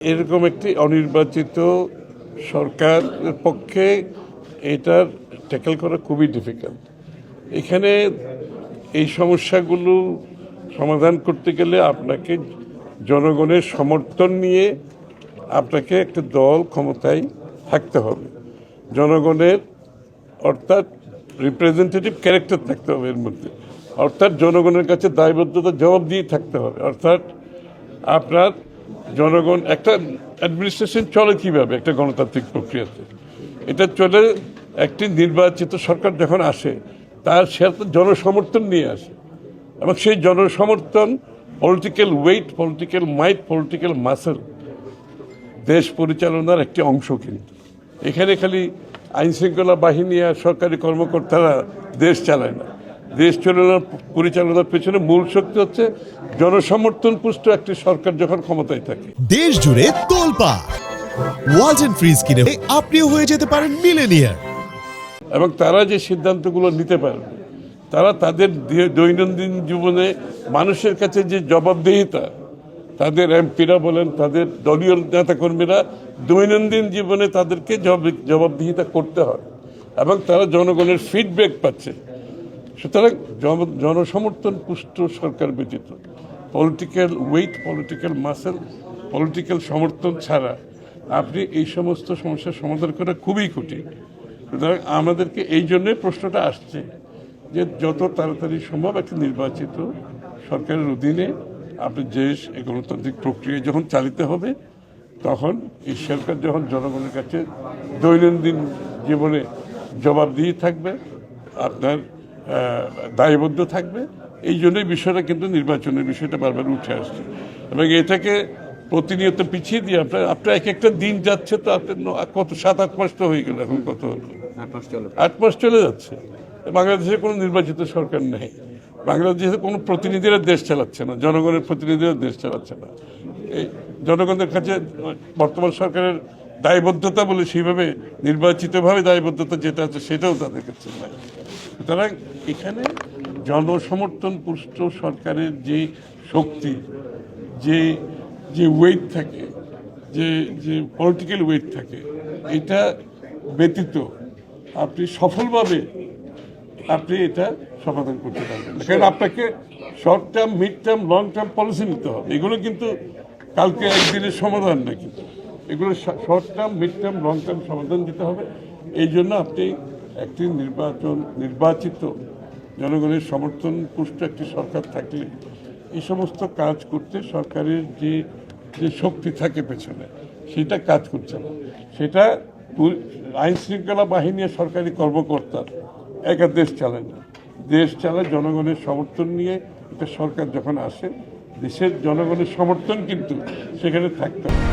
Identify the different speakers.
Speaker 1: এরকম একটি অনির্বাচিত সরকারের পক্ষে এটার ট্যাকেল করা খুবই ডিফিকাল্ট। এখানে এই সমস্যাগুলো সমাধান করতে গেলে আপনাকে জনগণের সমর্থন নিয়ে আপনাকে একটা দল ক্ষমতায় থাকতে হবে। জনগণের অর্থাৎ রিপ্রেজেন্টেটিভ ক্যারেক্টার থাকতে হবে এর মধ্যে, অর্থাৎ জনগণের কাছে দায়বদ্ধতা জবাব দিয়ে থাকতে হবে। অর্থাৎ আপনার জনগণ একটা অ্যাডমিনিস্ট্রেশন চলে কীভাবে একটা গণতান্ত্রিক প্রক্রিয়াতে, এটা চলে একটি নির্বাচিত সরকার যখন আসে তার সে জনসমর্থন নিয়ে আসে এবং সেই জনসমর্থন পলিটিক্যাল ওয়েট, পলিটিক্যাল মাইট, পলিটিক্যাল মাসেল দেশ পরিচালনার একটি অংশ। কিন্তু এখানে খালি আইনশৃঙ্খলা বাহিনী আর সরকারি কর্মকর্তারা দেশ চালায় না। দেশ পরিচালনার পেছনে মূল শক্তি হচ্ছে জনসমর্থন পুষ্ট একটি সরকার যখন ক্ষমতায় থাকে।
Speaker 2: দেশ জুড়ে তোলপাড় ওয়ালটন ফ্রিজ কিনে আপনিও হয়ে যেতে পারেন মিলেনিয়ার।
Speaker 1: এবং তারা যে সিদ্ধান্তগুলো নিতে পারবে, তারা তাদের দৈনন্দিন জীবনে মানুষের কাছে যে জবাবদিহিতা, তাদের এমপিরা বলেন, তাদের দলীয় নেতাকর্মীরা দৈনন্দিন জীবনে তাদেরকে জবাবদিহিতা করতে হয় এবং তারা জনগণের ফিডব্যাক পাচ্ছে। সুতরাং জনসমর্থন পুষ্ট সরকার ব্যতীত, political weight, political muscle, political সমর্থন ছাড়া আপনি এই সমস্ত সমস্যার সমাধান করা খুবই কঠিন। সুতরাং আমাদেরকে এই জন্যই প্রশ্নটা আসছে যে যত তাড়াতাড়ি সম্ভব একটা নির্বাচিত সরকারের অধীনে আপনি দেশ এই গণতান্ত্রিক প্রক্রিয়া যখন চালিত হবে, তখন এই সরকার যখন জনগণের কাছে দৈনন্দিন জীবনে জবাবদিহি থাকবে, আপনার দায়বদ্ধ থাকবে। এই জন্যই বিষয়টা কিন্তু নির্বাচনের বিষয়টা বারবার উঠে আসছে এবং এটাকে প্রতিনিয়ত পিছিয়ে দিয়ে আপনার এক একটা দিন যাচ্ছে। তো আপনার কত 7-8 মাস তো হয়ে গেল, এখন কত হলো? 8 মাস চলে যাচ্ছে। বাংলাদেশে কোনো নির্বাচিত সরকার নেই, বাংলাদেশে কোনো প্রতিনিধিরা দেশ চালাচ্ছে না, জনগণের প্রতিনিধিরা দেশ চালাচ্ছে না। এই জনগণের কাছে বর্তমান সরকারের দায়বদ্ধতা বলে সেইভাবে নির্বাচিতভাবে দায়বদ্ধতা যেটা আছে সেটাও তাদের কাছে নাই। সুতরাং এখানে জনসমর্থন পুষ্ট সরকারের যে শক্তি, যে ওয়েট থাকে, যে পলিটিক্যাল ওয়েট থাকে, এটা ব্যতীত আপনি সফলভাবে আপনি এটা সমাধান করতে পারবেন। কারণ আপনাকে short term, mid term, long term policy নিতে হবে। এগুলো কিন্তু কালকে একদিনের সমাধান না, কিন্তু এগুলো short term, mid term, long term সমাধান দিতে হবে। এই জন্য আপনি একটি নির্বাচিত জনগণের সমর্থন পুষ্ট একটি সরকার থাকলে এই সমস্ত কাজ করতে সরকারের যে শক্তি থাকে পেছনে, সেটা কাজ করছে না। সেটা আইন শৃঙ্খলা বাহিনী আর সরকারি কর্মকর্তার একা দেশ চালায় না, দেশ চালায় জনগণের সমর্থন নিয়ে। একটা সরকার যখন আসে, দেশের জনগণের সমর্থন কিন্তু সেখানে থাকতে হবে।